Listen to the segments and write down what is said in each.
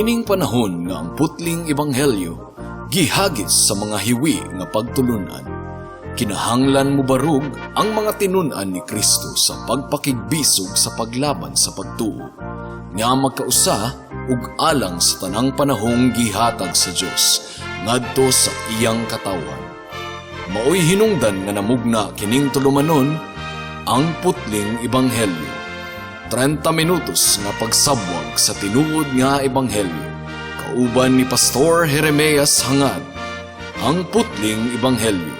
Niining panahon nga ang putling ebanghelyo gihagis sa mga hiwi nga pagtulunan. Kinahanglan mo barug ang mga tinunan ni Kristo sa pagpakigbisog sa paglaban sa pagtuo, nga magkausa ug alang sa tanang panahong gihatag sa Dios ngadto sa iyang katawan. Maoy hinungdan nga namugna kining tulumanon ang putling ebanghelyo. 30 minutos nga pagsabwag sa tinuod nga ebanghelyo. Kauban ni Pastor Jeremias Hangad, ang putling ebanghelyo.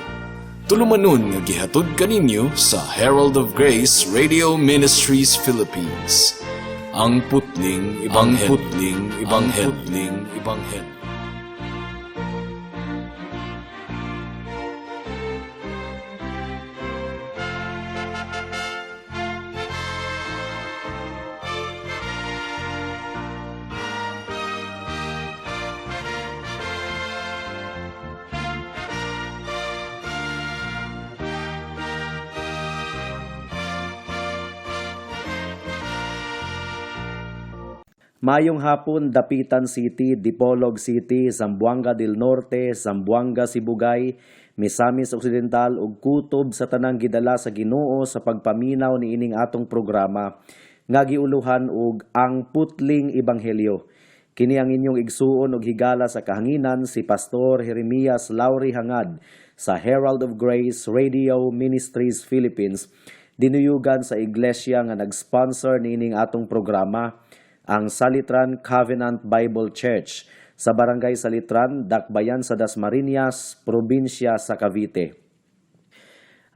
Tulumanon nga gihatod kaninyo sa Herald of Grace Radio Ministries Philippines. Ang putling ebanghelyo. Ang putling ebanghelyo. Ang putling ebanghelyo. Mayong hapon, Dapitan City, Dipolog City, Zamboanga del Norte, Zamboanga Sibugay, Misamis Occidental ug kutob sa tanang gidala sa Ginoo sa pagpaminaw ni ining atong programa nga giuluhan og ang putling ebanghelyo. Kini ang inyong igsuon og higala sa kahanginan si Pastor Jeremias Lauri Hangad sa Herald of Grace Radio Ministries Philippines. Dinuyugan sa iglesia nga nag-sponsor ni ining atong programa, ang Salitran Covenant Bible Church sa Barangay Salitran, Dakbayan sa Dasmariñas, Probinsya sa Cavite.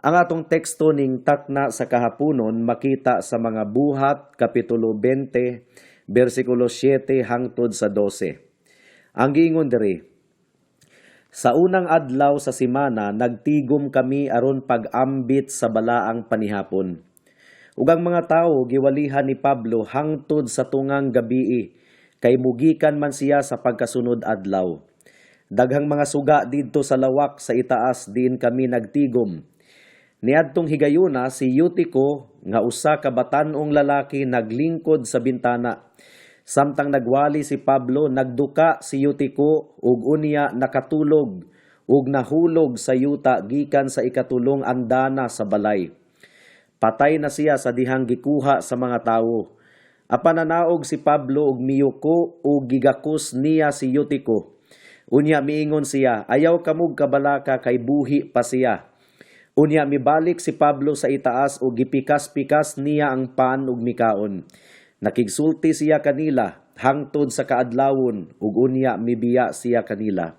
Ang atong teksto ning takna sa kahaponon makita sa mga buhat, Kapitulo 20, versikulo 7 hangtod sa 12. Ang giingon diri, sa unang adlaw sa simana, nagtigom kami aron pag-ambit sa balaang panihapon. Ug ang mga tawo giwalihan ni Pablo hangtod sa tungang gabii, kay mugikan man siya sa pagkasunod adlaw. Daghang mga suga didto sa lawak sa itaas diin kami nagtigom. Niadtong higayuna si Eutico nga usa ka batan-ong lalaki naglingkod sa bintana. Samtang nagwali si Pablo, nagduka si Eutico ug unya nakatulog ug nahulog sa yuta gikan sa ikatulong andana sa balay. Patay na siya sa dihang gikuha sa mga tawo. Apan nanaog si Pablo ug miyuko ug gigakos niya si Eutico. Unya miingon siya, ayaw kamug kabalaka kay buhi pa siya. Unya mibalik si Pablo sa itaas ug gipikas-pikas niya ang pan ug mikaon. Nakigsulti siya kanila hangtod sa kaadlawon ug unya mibiya siya kanila.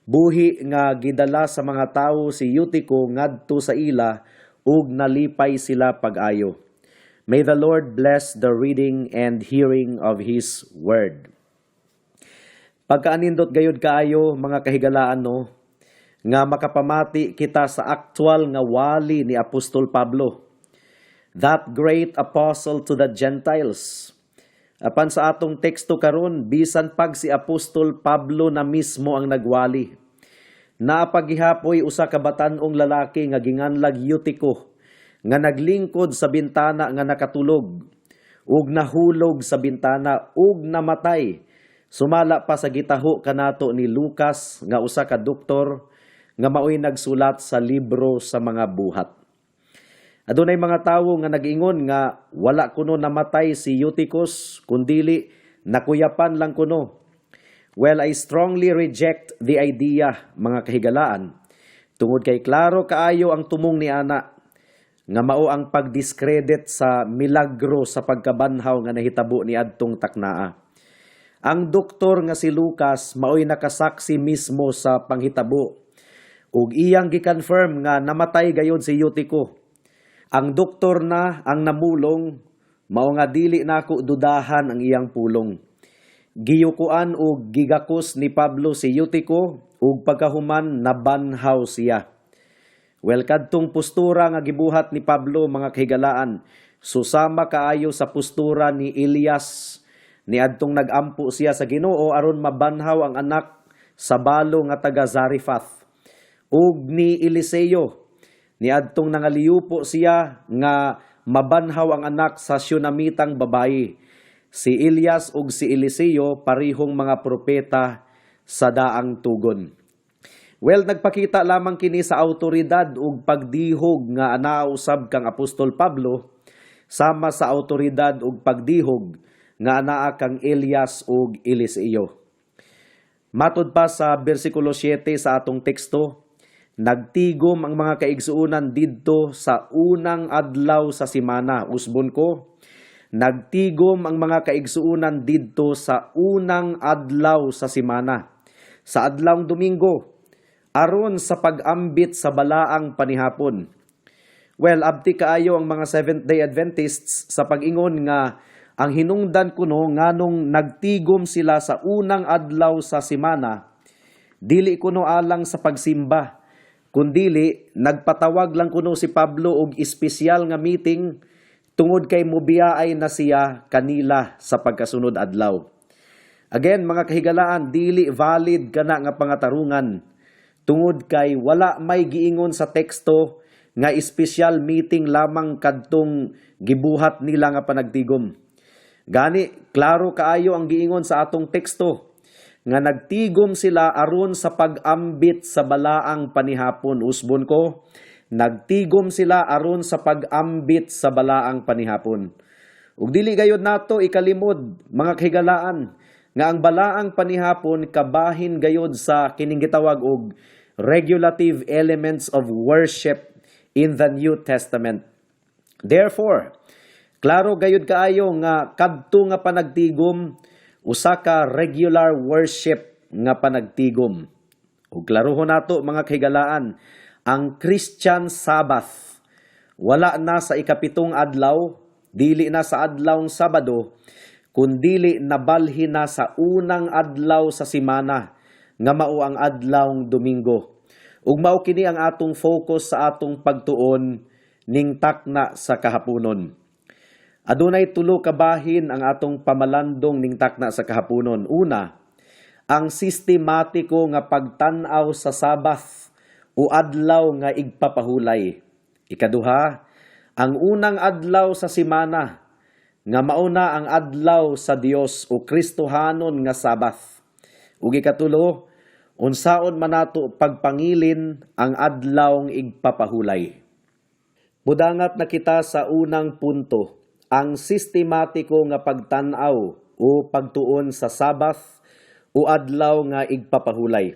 Buhi nga gidala sa mga tawo si Eutico ngadto sa ila ug nalipay sila pag-ayo. May the Lord bless the reading and hearing of His word. Pagkaanindot gayud kaayo mga kahigalaan no, nga makapamati kita sa aktual nga wali ni Apostol Pablo, that great apostle to the Gentiles. Apan sa atong teksto karon, bisan pag si Apostol Pablo na mismo ang nagwali. Napagihapoy usa ka batan-ong lalaki nga ginganlag Eutico nga naglingkod sa bintana nga nakatulog ug nahulog sa bintana ug namatay. Sumala pa sa gitaho kanato ni Lucas nga usa ka doktor nga maoy nagsulat sa libro sa mga buhat. Adunay mga tawo nga nag-ingon nga wala kuno namatay si Eutychus kundili nakuyapan lang kuno. Well, I strongly reject the idea, mga kahigalaan. Tungod kay klaro kaayo ang tumong ni ana, nga mao ang pagdiskredit sa milagro sa pagkabanhaw nga nahitabo ni adtong taknaa. Ang doktor nga si Lucas maoy nakasaksi mismo sa panghitabo, ug iyang gikonfirm nga namatay gayud si Eutico. Ang doktor na ang namulong, mao nga dili nako dudahan ang iyang pulong. Giyukuan og gigakos ni Pablo si Eutico ug pagkahuman nabanhaw siya. Well, kadtong postura nga gibuhat ni Pablo mga kahigalaan, susama kaayo sa postura ni Elias ni adtong nagampo siya sa Ginoo aron mabanhaw ang anak sa balo nga taga Zarephath. Ug ni Eliseo ni adtong nangaliyupo siya nga mabanhaw ang anak sa Shunamitang babayi. Si Elias ug si Eliseo parihong mga propeta sa daang tugon. Well, nagpakita lamang kini sa awtoridad ug pagdihog nga anaa usab kang Apostol Pablo sama sa awtoridad ug pagdihog nga anaa kang Elias ug Eliseo. Matud pa sa bersikulo 7 sa atong teksto, nagtigom ang mga kaigsuunan didto sa unang adlaw sa semana. Usbon ko, nagtigom ang mga kaigsuunan didto sa unang adlaw sa semana, sa adlawng Domingo, aron sa pag-ambit sa balaang panihapon. Well, abti kaayo ang mga Seventh-day Adventists sa pag-ingon nga ang hinungdan kuno nganong nagtigom sila sa unang adlaw sa semana, dili kuno alang sa pagsimba, kundili nagpatawag lang kuno si Pablo og espesyal nga meeting tungod kay mobiyaay na siya kanila sa pagkasunod adlaw. Again, mga kahigalaan, dili valid kana nga pangatarungan tungod kay wala may giingon sa teksto nga espesyal meeting lamang kadtong gibuhat nila nga panagtigom. Gani, klaro kaayo ang giingon sa atong teksto nga nagtigom sila aron sa pag-ambit sa balaang panihapon. Usbon ko, nagtigom sila aron sa pag-ambit sa balaang panihapon. Ug dili gayud nato ikalimod, mga kahigalaan, nga ang balaang panihapon kabahin gayud sa kining gitawag og regulative elements of worship in the New Testament. Therefore, klaro gayud kaayo nga kadto nga panagtigom usa ka regular worship nga panagtigom. Ug klarohon nato mga kahigalaan, ang Christian Sabbath wala na sa ikapitong adlaw, dili na sa adlawng Sabado, kundili nabalhin na sa unang adlaw sa semana nga mao ang adlawng Domingo. Ug mao kini ang atong focus sa atong pagtuon ning takna sa kahaponon. Adunay tulo ka bahin ang atong pamalandong ning takna sa kahaponon. Una, ang sistematiko nga pagtan-aw sa Sabbath o adlaw nga igpapahulay. Ikaduha, ang unang adlaw sa semana nga mauna ang adlaw sa Dios o Kristohanon nga Sabbath. Ug ikatulo, unsaon man nato pagpangilin ang adlawng igpapahulay. Mudangat na kita sa unang punto, ang sistematiko nga pagtan-aw o pagtuon sa Sabbath o adlaw nga igpapahulay.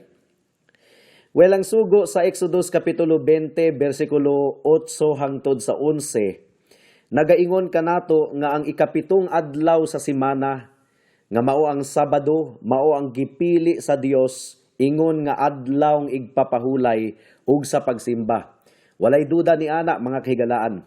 Well, ang sugo sa Exodus Kapitulo 20, versikulo 8 hangtod sa 11, nagaingon kanato nga ang ikapitong adlaw sa semana, nga mao ang Sabado, mao ang gipili sa Dios, ingon nga adlawng igpapahulay ug sa pagsimba. Walay duda ni ana, mga kahigalaan.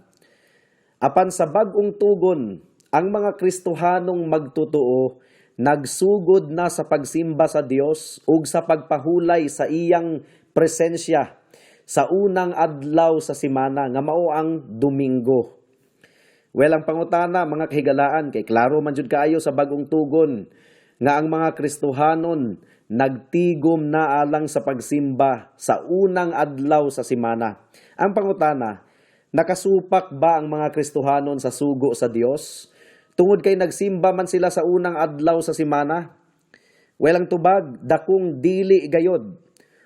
Apan sa bag-ong tugon, ang mga Kristohanong magtutuo nagsugod na sa pagsimba sa Dios ug sa pagpahulay sa iyang presensya sa unang adlaw sa semana nga mao ang Domingo. Well, ang pangutana, mga kahigalaan, kay klaro man jud kaayo sa bag-ong tugon nga ang mga Kristohanon nagtigom na alang sa pagsimba sa unang adlaw sa semana. Ang pangutana, nakasupak ba ang mga Kristohanon sa sugo sa Dios? Tungod kay nagsimba man sila sa unang adlaw sa semana? Well, ang tubag, dakong dili gayod.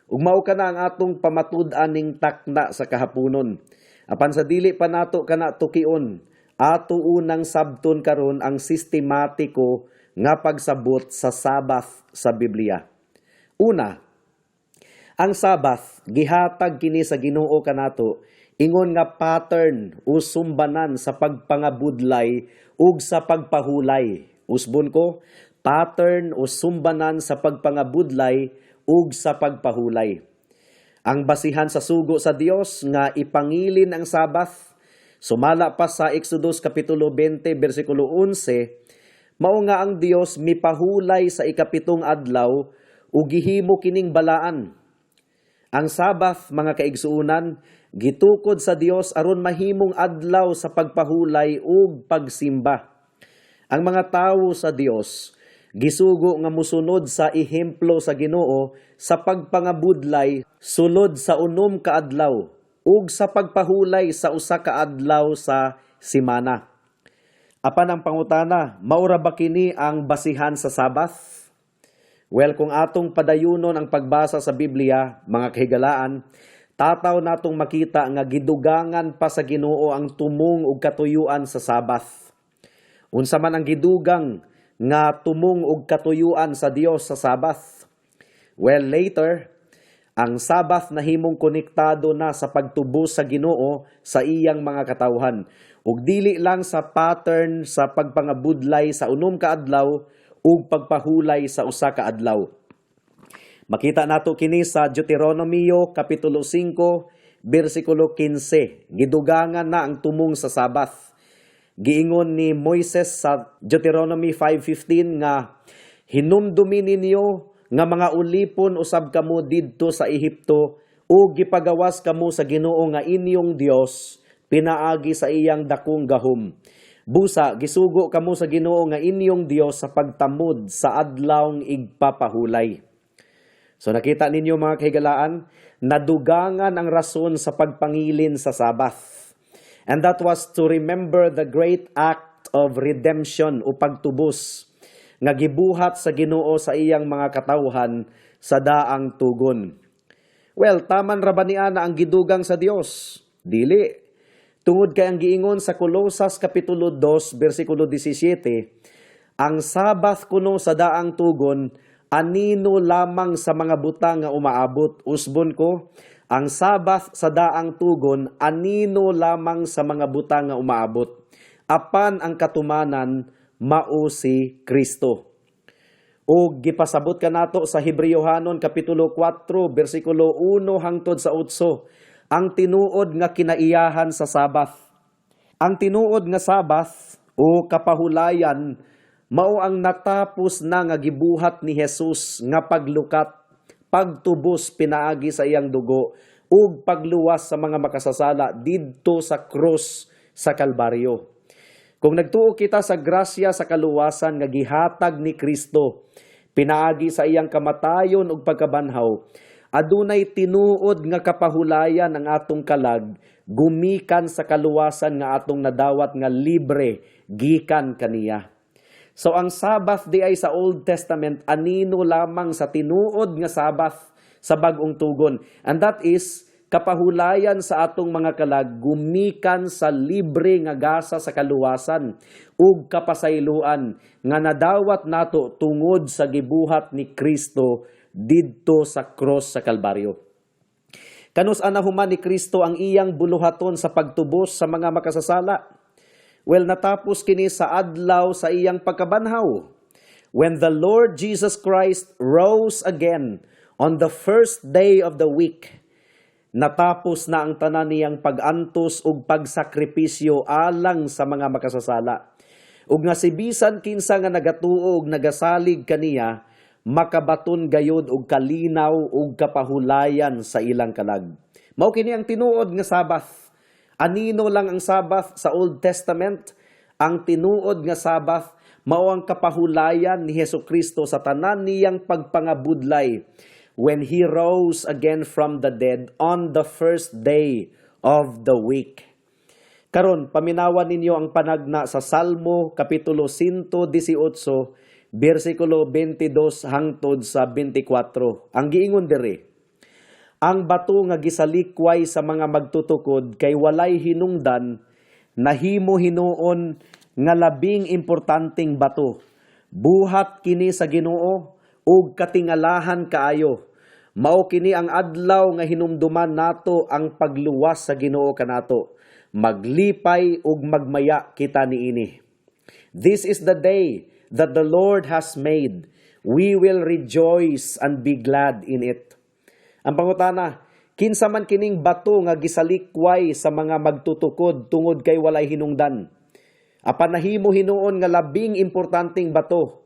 Ug mao kana ang atong pamatud-an ning takna sa kahaponon. Apan sa dili pa nato kana tukion, ato unang sabton karon ang sistematiko nga pagsabot sa Sabbath sa Biblia. Una, ang Sabbath gihatag kini sa Ginoo kanato ingon nga pattern o sumbanan sa pagpangabudlay ug sa pagpahulay. Usbon ko, pattern o sumbanan sa pagpangabudlay ug sa pagpahulay. Ang basihan sa sugo sa Dios nga ipangilin ang Sabbath, sumala pa sa Exodus Kapitulo 20, versikulo 11, mao nga ang Dios mipahulay sa ikapitong adlaw ug gihimo kining balaan. Ang Sabbath, mga kaigsuunan, gitukod sa Dios aron mahimong adlaw sa pagpahulay ug pagsimba. Ang mga tawo sa Dios gisugo nga musunod sa ehemplo sa Ginoo sa pagpangabudlay sulod sa 6 ka adlaw ug sa pagpahulay sa 1 ka adlaw sa semana. Apan ang pangutana, maura ba kini ang basihan sa Sabath? Well, kung atong padayunon ang pagbasa sa Biblia, mga kahigalaan, tataw natong makita nga gidugangan pa sa Ginoo ang tumong ug katuyuan sa Sabath. Unsa man ang gidugang nga tumong ug katuyuan sa Dios sa Sabath? Well, later, ang Sabath nahimong konektado na sa pagtubos sa Ginoo sa iyang mga katawhan. Ug dili lang sa pattern sa pagpangabudlay sa unom ka adlaw ug pagpahulay sa usa ka adlaw. Makita nato kini sa Deuteronomio kapitulo 5 bersikulo 15. Gidugangan na ang tumong sa Sabath. Giingon ni Moises sa Deuteronomy 5:15 nga hinumdumi ninyo nga mga ulipon usab kamo didto sa Ehipto ug gipagawas kamo sa Ginoo nga inyong Dios pinaagi sa iyang dakong gahom. Busa gisugo kamo sa Ginoo nga inyong Dios sa pagtamod sa adlawng igpapahulay. So nakita ninyo mga kahigalaan, nadugangan ang rason sa pagpangilin sa Sabath. And that was to remember the great act of redemption o pagtubos nga gibuhat sa Ginoo sa iyang mga katawhan sa daang tugon. Well, taman ra ba niana ang gidugang sa Dios? Dili. Tungod kay ang giingon sa Colosas kapitulo 2 bersikulo 17, ang Sabath kuno sa daang tugon anino lamang sa mga butang nga umaabot. Usbon ko, ang Sabath sa daang tugon anino lamang sa mga butang nga umaabot. Apan ang katumanan mao si Kristo. O gipasabot ka nato sa Hebreyohanon kapitulo 4 bersikulo 1 hangtod sa 8. Ang tinuod nga kinaiyahan sa Sabath. Ang tinuod nga Sabath o kapahulayan mao ang natapos na nga gibuhat ni Jesus nga paglukat, pagtubos pinaagi sa iyang dugo ug pagluwas sa mga makasasala didto sa krus sa Kalbaryo. Kung nagtuo kita sa grasya sa kaluwasan nga gihatag ni Kristo pinaagi sa iyang kamatayon ug pagkabanhaw, adunay tinuod nga kapahulayan ang atong kalag gumikan sa kaluwasan nga atong nadawat nga libre gikan kaniya. So ang Sabath di ay sa Old Testament anino lamang sa tinuod nga Sabath sa bag-ong tugon. And that is kapahulayan sa atong mga kalag gumikan sa libre nga gasa sa kaluwasan ug kapasayloan nga nadawat nato tungod sa gibuhat ni Kristo didto sa cross sa Kalbaryo. Kanus-an nahuman ni Kristo ang iyang buluhaton sa pagtubos sa mga makasasala? Well, natapos kini sa adlaw sa iyang pagkabanhaw. When the Lord Jesus Christ rose again on the first day of the week, natapos na ang tanan niyang pag-antos ug pagsakripisyo alang sa mga makasasala. Ug nga si bisan kinsa nga nagatuo ug nagasalig kaniya, makabaton gayod og kalinaw ug kapahulayan sa ilang kalag. Mao kini ang tinuod nga Sabath. Anino lang ang Sabath sa Old Testament? Ang tinuod nga Sabath mao ang kapahulayan ni Hesukristo sa tanan niyang pagpangabudlay when He rose again from the dead on the first day of the week. Karon paminawan ninyo ang panagna sa Salmo kapitulo 118 bersikulo 22 hangtod sa 24. Ang giingon diri, ang bato nga gisalikway sa mga magtutukod kay walay hinungdan, nahimo hinuon nga labing importanteng bato. Buhat kini sa Ginoo ug katingalahan kaayo. Mao kini ang adlaw nga hinumduman nato ang pagluwas sa Ginoo kanato. Maglipay ug magmaya kita niini. This is the day that the Lord has made. We will rejoice and be glad in it. Ang pangutana, kinsa man kining bato nga gisalikway sa mga magtutukod tungod kay walay hinungdan? Apan nahimo hinuon nga labing importanteng bato.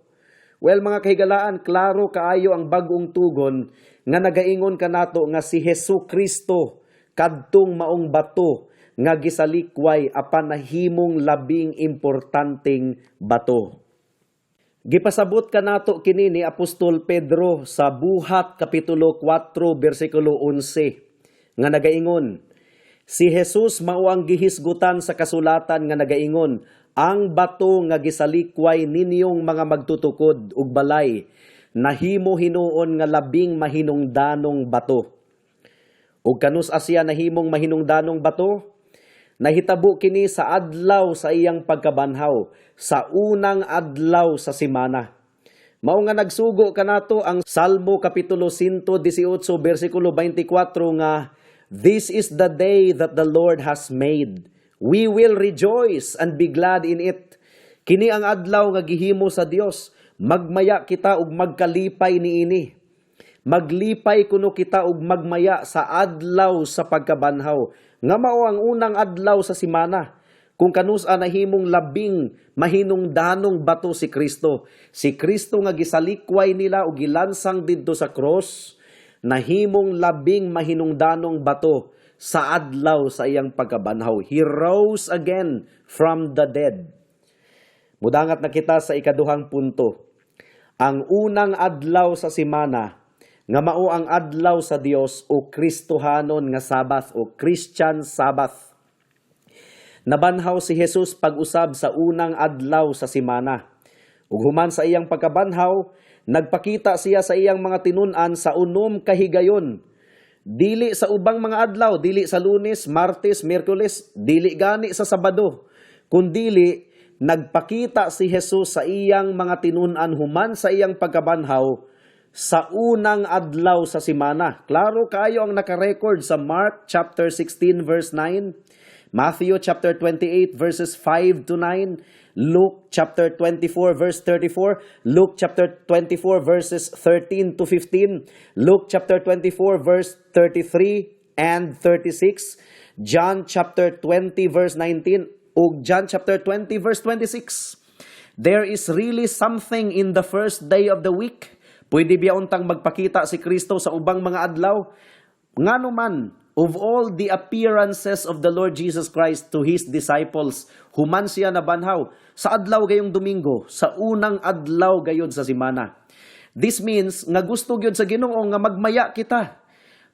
Well, mga kahigalaan, klaro kaayo ang bag-ong tugon nga nagaingon kanato nga si Hesukristo kadtong maong bato nga gisalikway apan nahimong labing importanteng bato. Gipasabot kanato kini ni Apostol Pedro sa Buhat kapitulo 4 bersikulo 11 nga nagaingon, si Jesus mao ang gihisgutan sa kasulatan nga nagaingon, ang bato nga gisalikway ninyong mga magtutukod ug balay, nahimo hinuon nga labing mahinungdanong bato. Ug kanus asya nahimong mahinungdanong bato, nahitabo kini sa adlaw sa iyang pagkabanhaw, sa unang adlaw sa semana. Mao nga nagsugo kanato ang Salmo kapitulo 118 bersikulo 24 nga, "This is the day that the Lord has made. We will rejoice and be glad in it." Kini ang adlaw nga gihimo sa Dios, magmaya kita ug magkalipay niini. Maglipay kuno kita ug magmaya sa adlaw sa pagkabanhaw, nga mao ang unang adlaw sa semana. Kung kanusa nahimong labing mahinungdanong bato si Kristo. Si Kristo nga gisalikway nila o gilansang didto sa cross, nahimong labing mahinungdanong bato sa adlaw sa iyang pagkabanhaw. He rose again from the dead. Mudangat na kita sa ikaduhang punto. Ang unang adlaw sa semana, nga mao ang adlaw sa Dios o Kristohanon nga Sabbath o Christian Sabbath. Nabanhaw si Jesus pag-usab sa unang adlaw sa semana. Ug human sa iyang pagkabanhaw, nagpakita siya sa iyang mga tinun-an sa unom kahigayon. Dili sa ubang mga adlaw, dili sa Lunes, Martes, Miyerkules, dili gani sa Sabado, kundili nagpakita si Jesus sa iyang mga tinun-an human sa iyang pagkabanhaw sa unang adlaw sa semana. Klaro kayo ang nakarecord sa Mark chapter 16 verse 9, Matthew chapter 28 verses 5 to 9, Luke chapter 24 verse 34, Luke chapter 24 verses 13 to 15, Luke chapter 24 verse 33 and 36, John chapter 20 verse 19, ug John chapter 20 verse 26. There is really something in the first day of the week. Pwede biya untang magpakita si Kristo sa ubang mga adlaw. Ngano man, of all the appearances of the Lord Jesus Christ to His disciples, human siya nabanhaw sa adlaw gayong Domingo, sa unang adlaw gayod sa semana. This means nga gusto gyud sa Ginoo nga magmaya kita,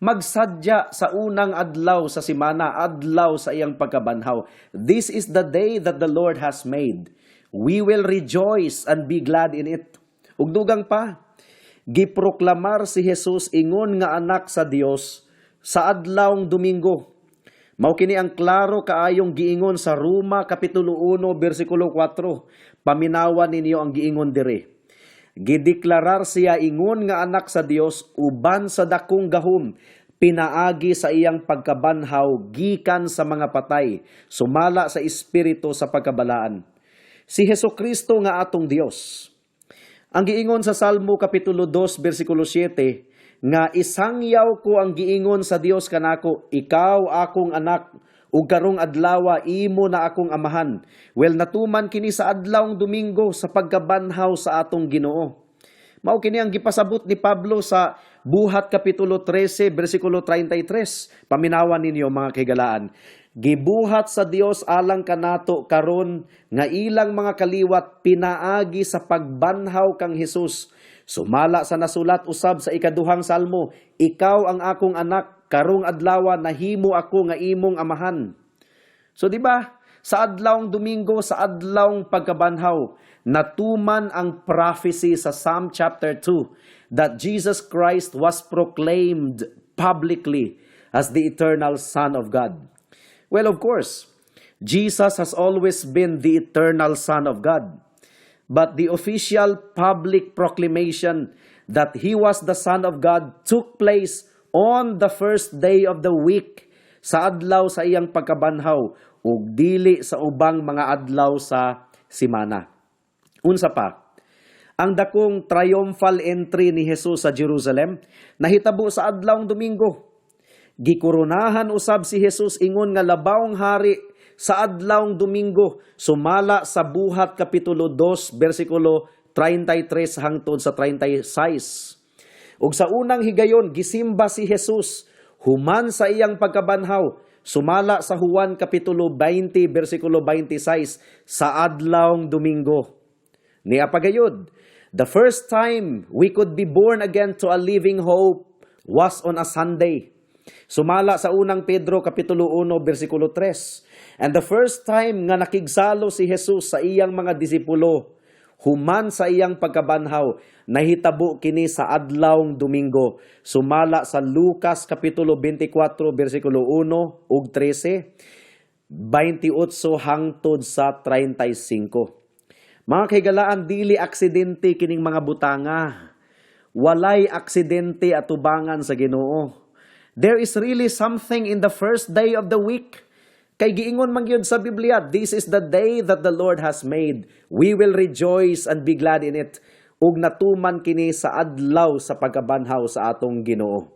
magsadya sa unang adlaw sa semana, adlaw sa iyang pagkabanhaw. This is the day that the Lord has made. We will rejoice and be glad in it. Ug dugang pa, giproklamar si Jesus ingon nga anak sa Dios sa adlawng Domingo. Mao kini ang klaro kaayong giingon sa Roma kapitulo 1 bersikulo 4. Paminawan ninyo ang giingon dire. Gideklarar siya ingon nga anak sa Dios uban sa dakong gahom, pinaagi sa iyang pagkabanhaw gikan sa mga patay, sumala sa espiritu sa pagkabalaan. Si Hesukristo nga atong Dios. Ang giingon sa Salmo kapitulo 2 bersikulo 7 nga isangyaw ko ang giingon sa Dios kanako, ikaw akong anak, ug karong adlawa imo na akong amahan. Well, natuman kini sa adlawng Domingo sa pagkabanhaw sa atong Ginoo. Mao kini ang gipasabot ni Pablo sa Buhat kapitulo 13 bersikulo 33. Paminawan ninyo mga kahigalaan. Gibuhat sa Dios alang kanato karon nga ilang mga kaliwat pinaagi sa pagbanhaw kang Hesus. Sumala sa nasulat usab sa ikaduhang salmo, ikaw ang akong anak, karong adlawa nahimo ako nga imong amahan. So di ba, sa adlawng Domingo, sa adlawng pagkabanhaw, natuman ang prophecy sa Psalm chapter 2 that Jesus Christ was proclaimed publicly as the eternal Son of God. Well, of course, Jesus has always been the eternal Son of God. But the official public proclamation that He was the Son of God took place on the first day of the week sa adlaw sa iyang pagkabanhaw ug dili sa ubang mga adlaw sa semana. Unsa pa? Ang dakong triumphal entry ni Jesus sa Jerusalem nahitabo sa adlawng Domingo. Gikurunahan usab si Jesus ingon nga labawng hari sa adlawng Domingo, sumala sa Buhat kapitulo 2 bersikulo 33 hangtod sa 36. Ug sa unang higayon gisimba si Jesus human sa iyang pagkabanhaw, sumala sa Juan kapitulo 20 bersikulo 26 sa adlawng Domingo. Niya pagayod, the first time we could be born again to a living hope was on a Sunday. Sumala sa unang Pedro kapitulo 1 bersikulo 3. And the first time nga nakigsalo si Jesus sa iyang mga disipulo, human sa iyang pagkabanhaw, nahitabo kini sa adlawng Domingo. Sumala sa Lucas kapitulo 24 bersikulo 1 ug 13, 28 hangtod sa 35. Mga kaigalaan, dili aksidente kining mga butanga. Walay aksidente at tubangan sa Ginoo. There is really something in the first day of the week. Kay giingon man gyud sa Biblia, this is the day that the Lord has made. We will rejoice and be glad in it. Ug natuman kini sa adlaw sa pagkabanhaw sa atong Ginoo.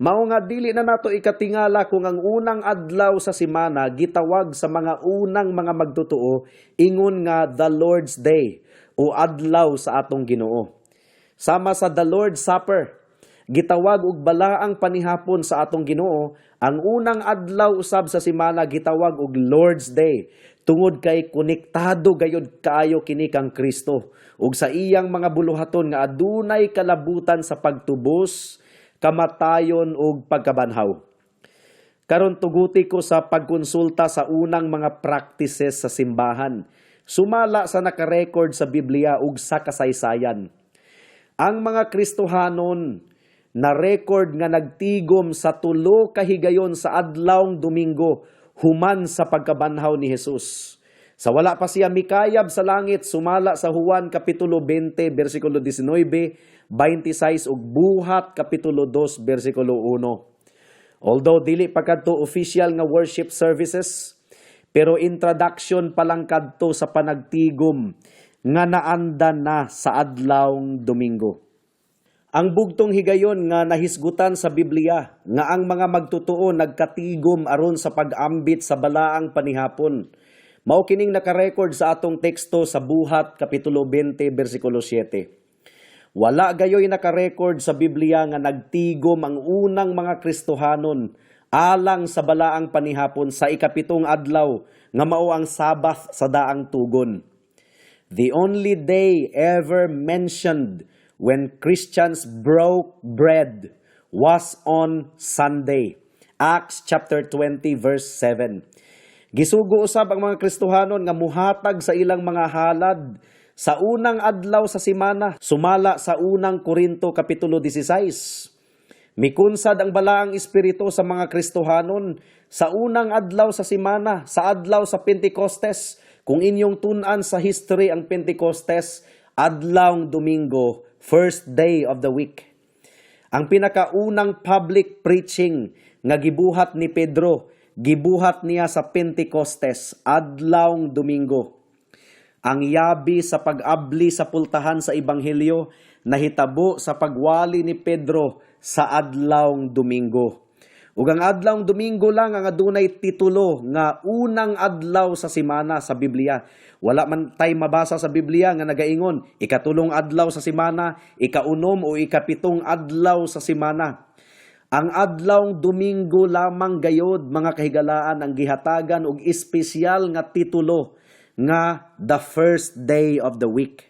Mao nga dili na nato ikatingala kung ang unang adlaw sa semana gitawag sa mga unang mga magtotoo ingon nga the Lord's Day o adlaw sa atong Ginoo. Sama sa the Lord's Supper, gitawag og balaang panihapon sa atong Ginoo, ang unang adlaw usab sa semana gitawag og Lord's Day tungod kay konektado gayud kaayo kini kang Kristo ug sa iyang mga buluhaton nga adunay kalabutan sa pagtubos, kamatayon ug pagkabanhaw. Karon tuguti ko sa pagkonsulta sa unang mga practices sa simbahan. Sumala sa nakarecord sa Biblia ug sa kasaysayan. Ang mga Kristohanon na record nga nagtigom sa 3 kahigayon sa adlawng Domingo human sa pagkabanhaw ni Jesus. Sa wala pa siya mikayab sa langit, sumala sa Juan kapitulo 20 bersikulo 19, 26 ug Buhat kapitulo 2 bersikulo 1. Although dili pa kadto official nga worship services, pero introduction pa lang kadto sa panagtigom nga naanda na sa adlawng Domingo. Ang bugtong higayon nga nahisgutan sa Biblia nga ang mga magtotoo nagkatigom aron sa pag-ambit sa balaang panihapon. Mao kining nakarecord sa atong teksto sa Buhat kapitulo 20 bersikulo 7. Wala gayoy nakarecord sa Biblia nga nagtigom ang unang mga Kristohanon alang sa balaang panihapon sa ikapitong adlaw nga mao ang Sabbath sa daang tugon. The only day ever mentioned when Christians broke bread was on Sunday. Acts chapter 20 verse 7. Gisugo usab ang mga Kristohanon nga muhatag sa ilang mga halad sa unang adlaw sa semana, sumala sa unang Korinto kapitulo 16. Mikunsad ang balaang espiritu sa mga Kristohanon sa unang adlaw sa semana, sa adlaw sa Pentecostes. Kung inyong tunan sa history ang Pentecostes, adlawng Domingo, first day of the week. Ang pinakaunang public preaching nga gibuhat ni Pedro, gibuhat niya sa Pentecostes, adlawng Domingo. Ang yabi sa pag-abli sa pultahan sa Ebanghelyo nahitabo sa pagwali ni Pedro sa adlawng Domingo. Ug ang adlawng Domingo lang ang adunay titulo nga unang adlaw sa semana sa Biblia. Wala man tay mabasa sa Biblia nga nagaingon ikatulong adlaw sa semana, ikaunom o ikapitong adlaw sa semana. Ang adlawng Domingo lamang gayod mga kahigalaan ang gihatagan og espesyal nga titulo nga the first day of the week.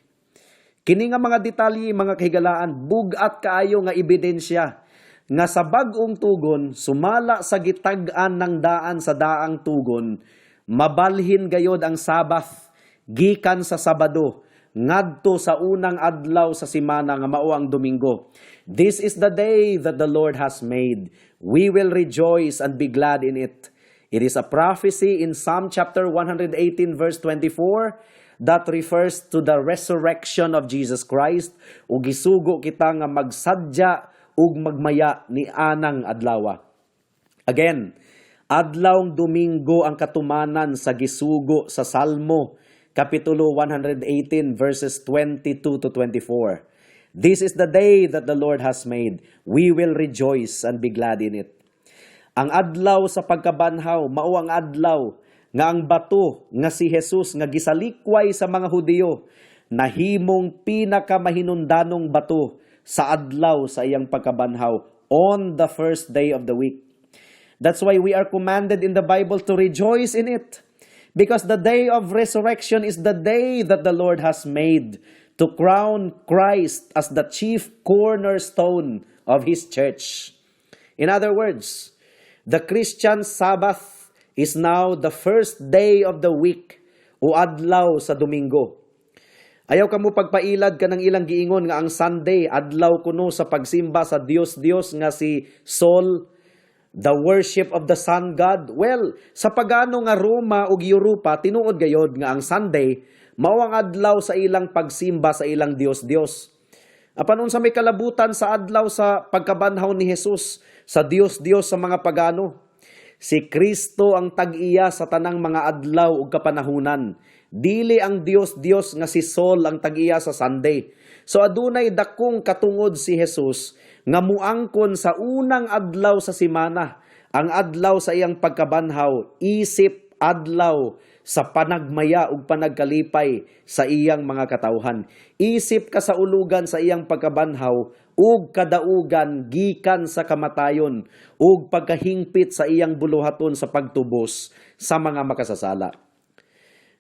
Kini nga mga detalye mga kahigalaan bugat kaayo nga ebidensya nga sa bag-ong tugon sumala sa gitag-an ng daan sa daang tugon mabalhin gayod ang Sabbath gikan sa Sabado ngadto sa unang adlaw sa semana nga mao ang Domingo. This is the day that the Lord has made. We will rejoice and be glad in it. It is a prophecy in Psalm chapter 118 verse 24 that refers to the resurrection of Jesus Christ. Ug gisugo kita nga magsadya ug magmaya ni anang adlaw. Again, adlawng Domingo ang katumanan sa gisugo sa Salmo Kapitulo 118 verses 22 to 24. This is the day that the Lord has made. We will rejoice and be glad in it. Ang adlaw sa pagkabanhaw, mao ang adlaw nga ang bato nga si Jesus nga gisalikway sa mga Hudiyo, nahimong pinakamahinundanong bato sa adlaw sa iyang pagkabanhaw on the first day of the week. That's why we are commanded in the Bible to rejoice in it. Because the day of resurrection is the day that the Lord has made to crown Christ as the chief cornerstone of His church. In other words, the Christian Sabbath is now the first day of the week o adlaw sa Domingo. Ayaw ka mo pagpailad ka ng ilang giingon nga ang Sunday, adlaw kuno sa pagsimba sa Dios nga si Sol, the worship of the sun god. Well, sa pagano nga Roma ug Europa, tinuod gayod nga ang Sunday, mao ang adlaw sa ilang pagsimba sa ilang Dios. Apan unsa may kalabutan sa adlaw sa pagkabanhaw ni Jesus sa Dios sa mga pagano? Si Kristo ang tag-iya sa tanang mga adlaw ug kapanahunan. Dili ang Dios nga si Sol ang tag-iya sa Sunday. So adunay dakong katungod si Jesus nga muangkon sa unang adlaw sa semana, ang adlaw sa iyang pagkabanhaw, isip adlaw sa panagmaya ug panagkalipay sa iyang mga katawhan. Isip kasaulugan sa iyang pagkabanhaw ug kadaugan gikan sa kamatayon ug pagkahingpit sa iyang buluhaton sa pagtubos sa mga makasasala.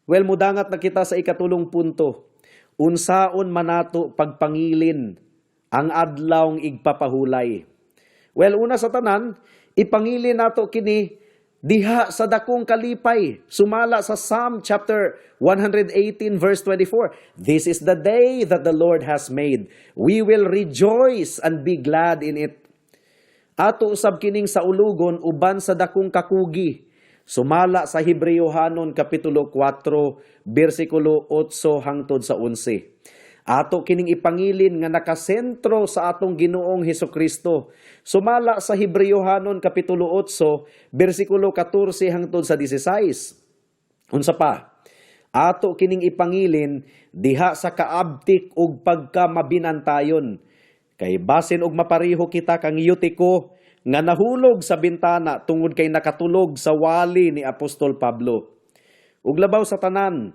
Well, mudangat na kita sa ikatulong punto. Unsaon manato pagpangilin ang adlawng igpapahulay. Well, una sa tanan, ipangilin nato kini diha sa dakong kalipay. Sumala sa Psalm chapter 118 verse 24. This is the day that the Lord has made. We will rejoice and be glad in it. Ato usab kining sa ulugon uban sa dakong kakugi. Sumala sa Hebreohanon kapitulo 4 bersikulo 8 hangtod sa 11. Ato kining ipangilin nga nakasentro sa atong Ginoong Hesukristo. Sumala sa Hebreohanon kapitulo 8 bersikulo 14 hangtod sa 16. Unsa pa? Ato kining ipangilin diha sa kaabtik ug pagkamabinantayon. Kay basin og mapariho kita kang Eutiko nga nahulog sa bintana tungod kay nakatulog sa wali ni Apostol Pablo. Ug labaw sa tanan,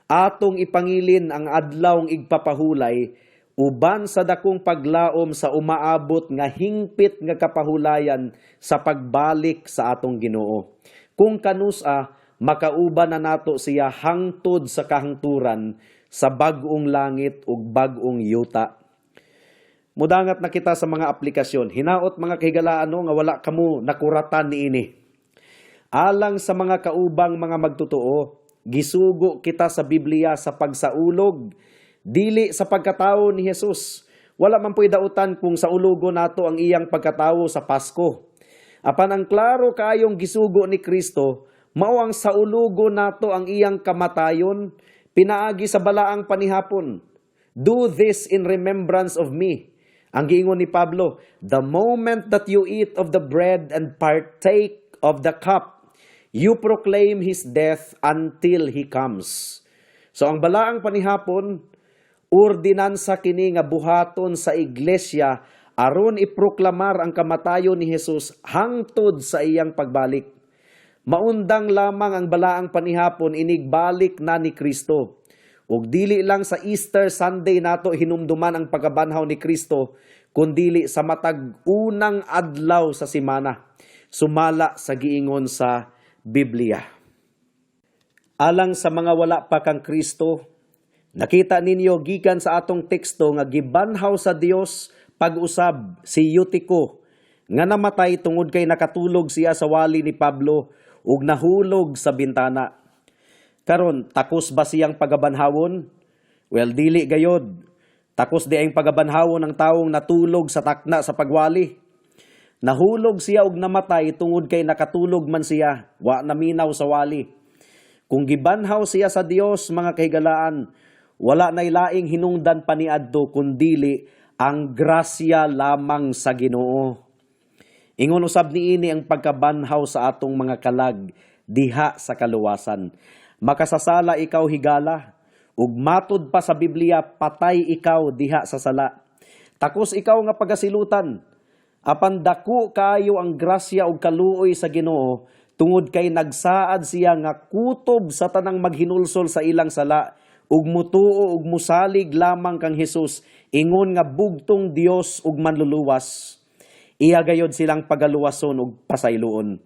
atong ipangilin ang adlawng igpapahulay uban sa dakong paglaom sa umaabot nga hingpit nga kapahulayan sa pagbalik sa atong Ginoo. Kung kanusa, makauban na nato siya hangtod sa kahangturan sa bag-ong langit ug bag-ong yuta. Mudangat na kita sa mga aplikasyon. Hinaot mga kahigalaano nga wala kamo nakuratan niini. Alang sa mga kaubang mga magtotoo, gisugo kita sa Biblia sa pagsaulog, dili sa pagkatawo ni Jesus. Wala man po'y dautan kung sa ulogo nato ang iyang pagkatawo sa Pasko. Apan ang klaro kaayong gisugo ni Kristo, mao ang sa ulogo nato ang iyang kamatayon, pinaagi sa balaang panihapon. Do this in remembrance of me. Ang giingon ni Pablo, the moment that you eat of the bread and partake of the cup, you proclaim His death until He comes. So ang balaang panihapon, ordinansa kini nga buhaton sa iglesia aron iproklamar ang kamatayon ni Jesus hangtod sa iyang pagbalik. Maundang lamang ang balaang panihapon inigbalik na ni Kristo. Ug dili lang sa Easter Sunday nato hinumduman ang pagkabanhaw ni Kristo, kundili sa matag unang adlaw sa semana. Sumala sa giingon sa Biblia. Alang sa mga wala pa kang Kristo, nakita ninyo gikan sa atong teksto nga gibanhaw sa Dios pag-usab si Eutiko nga namatay tungod kay nakatulog siya sa wali ni Pablo ug nahulog sa bintana. Karon, takos ba siyang pagabanhawon? Well, dili gayod. Takos di ang pagabanhawon ng taong natulog sa takna sa pagwali. Nahulog siya og namatay tungod kay nakatulog man siya, wa naminaw sa wali. Kung gibanhaw siya sa Dios, mga kahigalaan, wala nay laing hinungdan paniadto kundili ang grasya lamang sa Ginoo. Ingon usab niini ang pagkabanhaw sa atong mga kalag diha sa kaluwasan. Makasasala ikaw higala, ug matud pa sa Biblia patay ikaw diha sa sala. Takos ikaw nga pagasilutan, apan dako kayo ang grasya ug kaluoy sa Ginoo tungod kay nagsaad siya nga kutob sa tanang maghinulsol sa ilang sala ug mutuo ug musalig lamang kang Hesus ingon nga bugtong Dios ug manluluwas. Iya gayod silang pagaluwason ug pasayloon.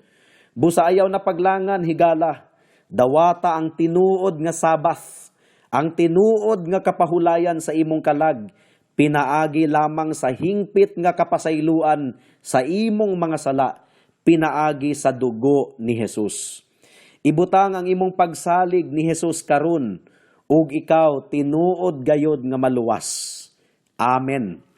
Busa ayaw na paglangan higala. Dawata ang tinuod nga Sabbath, ang tinuod nga kapahulayan sa imong kalag, pinaagi lamang sa hingpit nga kapasayloan sa imong mga sala, pinaagi sa dugo ni Jesus. Ibutang ang imong pagsalig ni Jesus karon, ug ikaw tinuod gayod nga maluwas. Amen.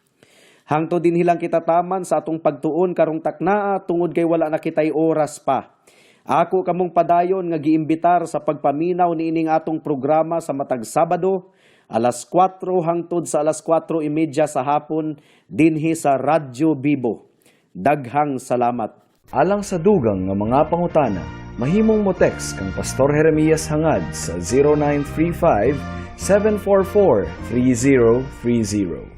Hangtod din hilang kita taman sa atong pagtuon karong taknaa tungod kay wala na kitay oras pa. Ako kamong padayon nga giimbitar sa pagpaminaw niining atong programa sa matag Sabado, alas 4 hangtod sa alas 4:30 sa hapon dinhi sa Radyo Bibo. Daghang salamat. Alang sa dugang nga mga pangutana, mahimong mo text kang Pastor Jeremias hangad sa 0935-744-3030.